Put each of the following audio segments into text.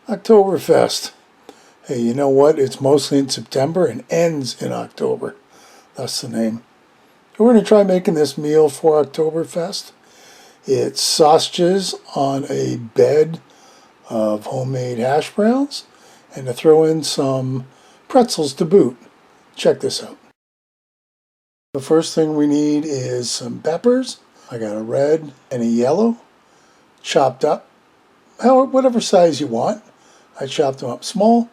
Octoberfest. Hey, you know what? It's mostly in September and ends in October. That's the name. We're going to try making this meal for Octoberfest. It's sausages on a bed of homemade hash browns and to throw in some pretzels to boot. Check this out. The first thing we need is some peppers. I got a red and a yellow chopped up, whatever size you want. I chopped them up small.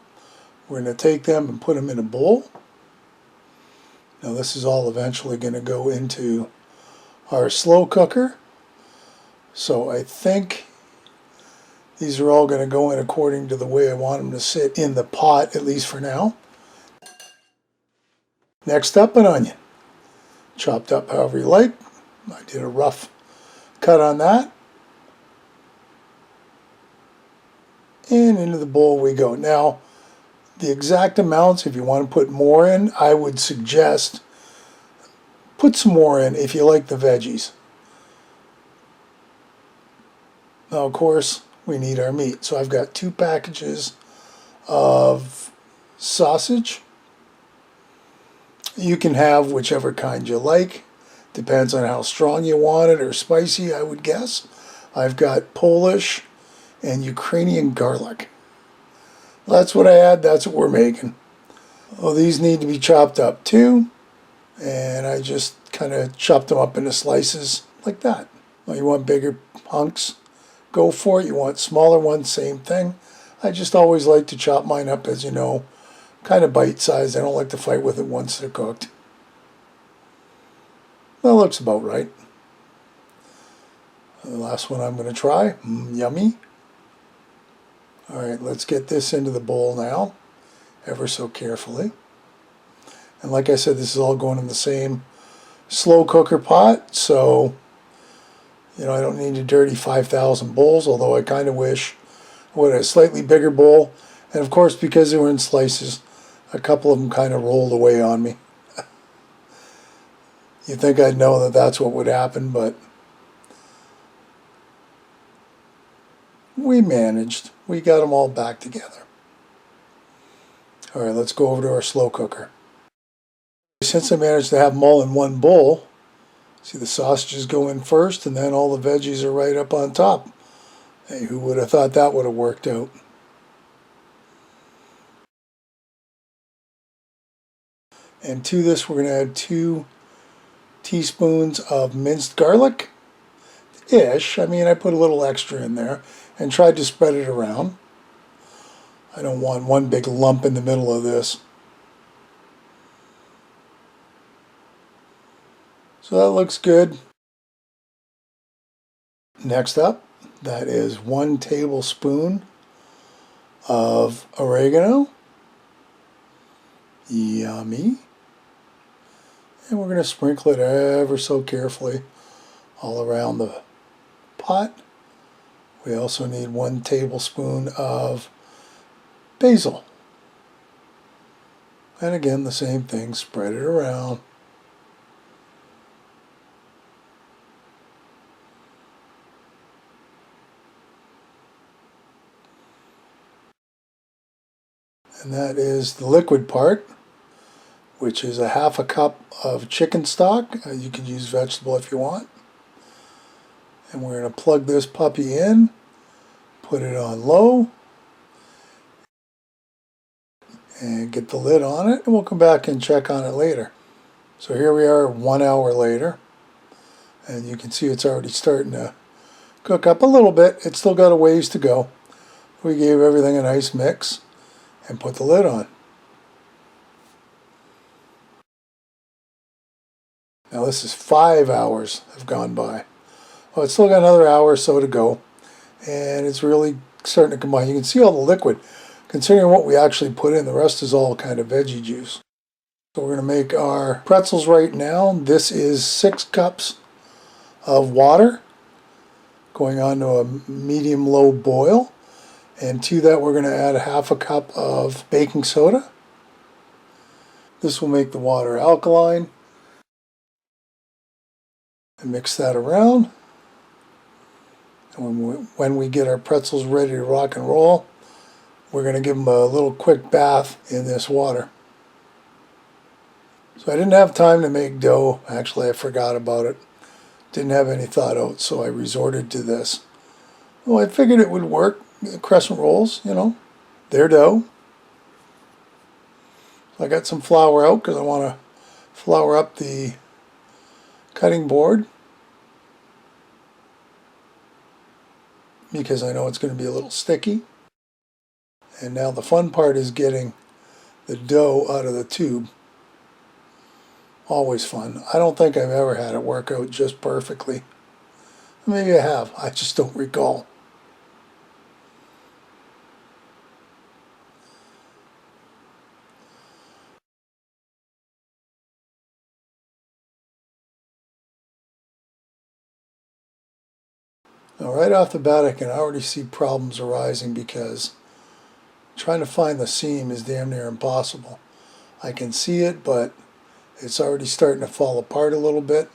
We're going to take them and put them in a bowl. Now this is all eventually going to go into our slow cooker. So I think these are all going to go in according to the way I want them to sit in the pot, at least for now. Next up, an onion. Chopped up however you like. I did a rough cut on that. And into the bowl we go. Now, the exact amounts, if you want to put more in, I would suggest put some more in if you like the veggies. Now, of course, we need our meat. So I've got 2 packages of sausage. You can have whichever kind you like. Depends on how strong you want it or spicy, I would guess. I've got Polish and Ukrainian garlic. That's what I had. That's what we're making. Well, these need to be chopped up too. And I just kind of chopped them up into slices like that. Well, you want bigger hunks? Go for it. You want smaller ones? Same thing. I just always like to chop mine up, as you know, kind of bite-sized. I don't like to fight with it once they're cooked. That looks about right. The last one I'm going to try. Yummy. Alright, let's get this into the bowl now, ever so carefully. And like I said, this is all going in the same slow cooker pot, so I don't need to dirty 5,000 bowls, although I kind of wish I would have a slightly bigger bowl. And of course, because they were in slices, a couple of them kind of rolled away on me. You'd think I'd know that that's what would happen, but we managed. We got them all back together. All right, let's go over to our slow cooker. Since I managed to have them all in one bowl, see the sausages go in first and then all the veggies are right up on top. Hey, who would have thought that would have worked out? And to this we're going to add 2 teaspoons of minced garlic. Ish. I mean, I put a little extra in there and tried to spread it around. I don't want one big lump in the middle of this. So that looks good. Next up, that is 1 tablespoon of oregano. Yummy. And we're going to sprinkle it ever so carefully all around the pot. We also need 1 tablespoon of basil. And again, the same thing, spread it around. And that is the liquid part, which is a 1/2 cup of chicken stock. You can use vegetable if you want. And we're going to plug this puppy in, put it on low, and get the lid on it, and we'll come back and check on it later. So here we are 1 hour later, and you can see it's already starting to cook up a little bit. It's still got a ways to go. We gave everything a nice mix and put the lid on. Now this is 5 hours have gone by. Well, it's still got another hour or so to go, and it's really starting to combine. You can see all the liquid. Considering what we actually put in, the rest is all kind of veggie juice. So we're going to make our pretzels right now. This is 6 cups of water going on to a medium-low boil. And to that we're going to add 1/2 cup of baking soda. This will make the water alkaline. And mix that around. And when we get our pretzels ready to rock and roll, we're going to give them a little quick bath in this water. So I didn't have time to make dough. Actually, I forgot about it. Didn't have any thought out, so I resorted to this. Well, I figured it would work. Crescent rolls, you know, their dough. So I got some flour out because I want to flour up the cutting board, because I know it's going to be a little sticky. And now the fun part is getting the dough out of the tube. Always fun. I don't think I've ever had it work out just perfectly. Maybe I have. I just don't recall. Now right off the bat I can already see problems arising because trying to find the seam is damn near impossible. I can see it, but it's already starting to fall apart a little bit.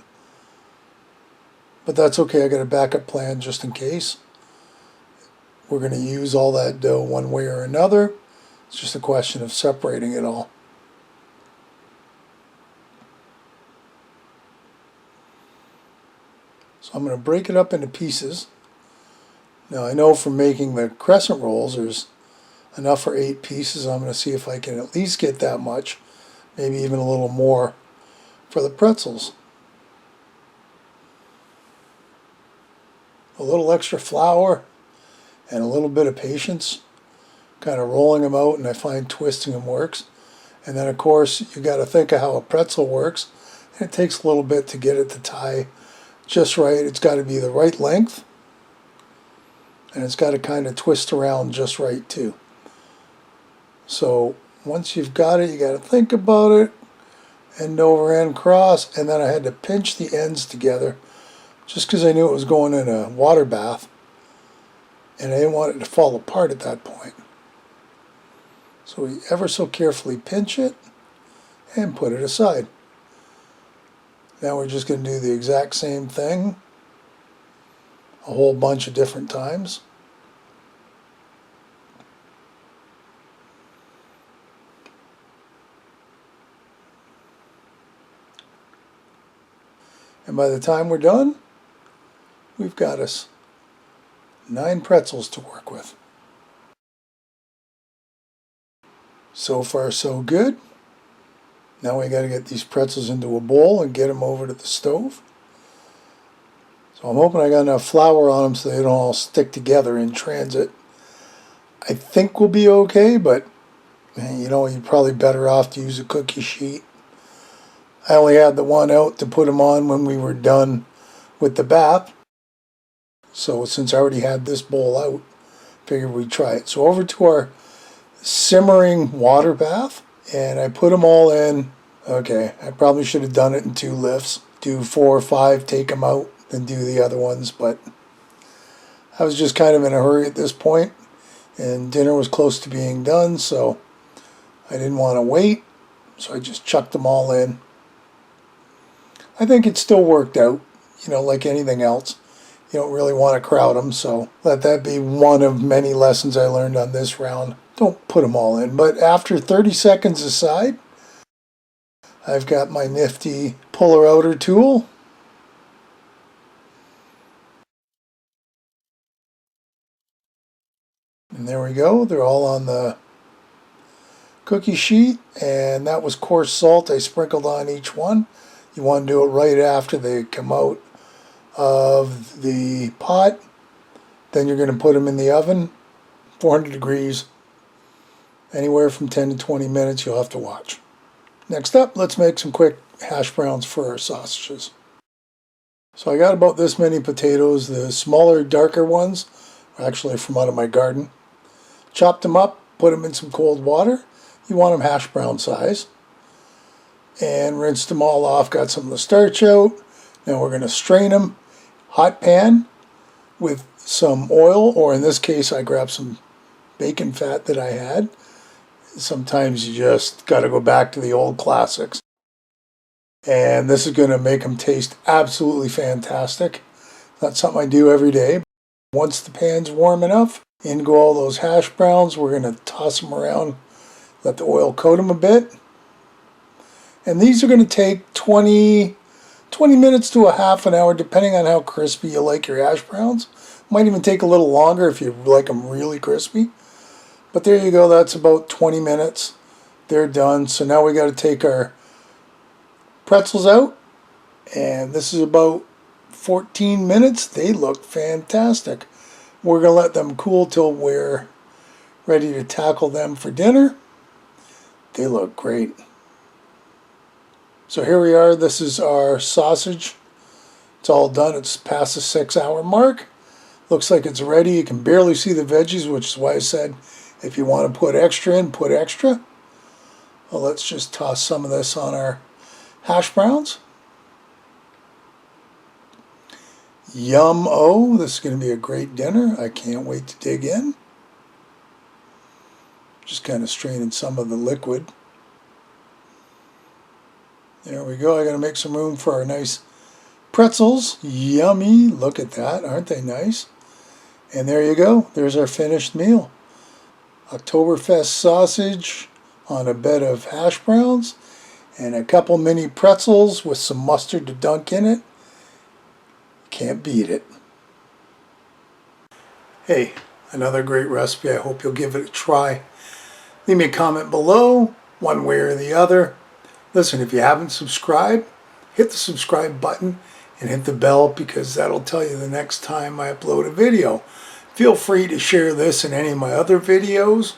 But that's okay, I got a backup plan just in case. We're going to use all that dough one way or another. It's just a question of separating it all. So I'm going to break it up into pieces. Now I know from making the crescent rolls there's enough for 8 pieces. I'm going to see if I can at least get that much, maybe even a little more for the pretzels. A little extra flour and a little bit of patience, kind of rolling them out, and I find twisting them works. And then of course you got to think of how a pretzel works, and it takes a little bit to get it to tie just right. It's got to be the right length, and it's got to kind of twist around just right too. So once you've got it, you got to think about it, end over end cross, and then I had to pinch the ends together just because I knew it was going in a water bath and I didn't want it to fall apart at that point. So we ever so carefully pinch it and put it aside. Now we're just going to do the exact same thing a whole bunch of different times. And by the time we're done, we've got us 9 pretzels to work with. So far so good. Now we got to get these pretzels into a bowl and get them over to the stove. So I'm hoping I got enough flour on them so they don't all stick together in transit. I think we'll be okay, but you know, you're probably better off to use a cookie sheet. I only had the one out to put them on when we were done with the bath. So since I already had this bowl out, figured we'd try it. So over to our simmering water bath, and I put them all in. Okay, I probably should have done it in 2 lifts. Do 4 or 5, take them out, then do the other ones. But I was just kind of in a hurry at this point, and dinner was close to being done, so I didn't want to wait. So I just chucked them all in. I think it still worked out, you know, like anything else. You don't really want to crowd them, so let that be one of many lessons I learned on this round. Don't put them all in. But after 30 seconds aside, I've got my nifty puller outer tool. And there we go. They're all on the cookie sheet, and that was coarse salt I sprinkled on each one. You want to do it right after they come out of the pot. Then you're going to put them in the oven, 400 degrees, anywhere from 10 to 20 minutes. You'll have to watch. Next up, let's make some quick hash browns for our sausages. So I got about this many potatoes. The smaller, darker ones are actually from out of my garden. Chopped them up, put them in some cold water. You want them hash brown size. And rinsed them all off, got some of the starch out. Now we're going to strain them. Hot pan with some oil, or in this case I grabbed some bacon fat that I had. Sometimes you just got to go back to the old classics. And this is going to make them taste absolutely fantastic. Not something I do every day. Once the pan's warm enough, In go all those hash browns. We're going to toss them around, let the oil coat them a bit. And these are going to take 20 minutes to a half an hour, depending on how crispy you like your hash browns. Might even take a little longer if you like them really crispy. But there you go, that's about 20 minutes. They're done. So now we got to take our pretzels out. And this is about 14 minutes. They look fantastic. We're going to let them cool till we're ready to tackle them for dinner. They look great. So here we are. This is our sausage. It's all done. It's past the 6-hour mark. Looks like it's ready. You can barely see the veggies, which is why I said if you want to put extra in, put extra. Well, let's just toss some of this on our hash browns. Yum-o, this is going to be a great dinner. I can't wait to dig in. Just kind of straining some of the liquid. There we go. I got to make some room for our nice pretzels. Yummy. Look at that. Aren't they nice? And there you go. There's our finished meal. Oktoberfest sausage on a bed of hash browns and a couple mini pretzels with some mustard to dunk in it. Can't beat it. Hey, another great recipe. I hope you'll give it a try. Leave me a comment below, one way or the other. Listen, if you haven't subscribed, hit the subscribe button and hit the bell because that'll tell you the next time I upload a video. Feel free to share this and any of my other videos.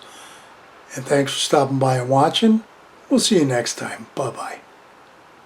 And thanks for stopping by and watching. We'll see you next time. Bye-bye.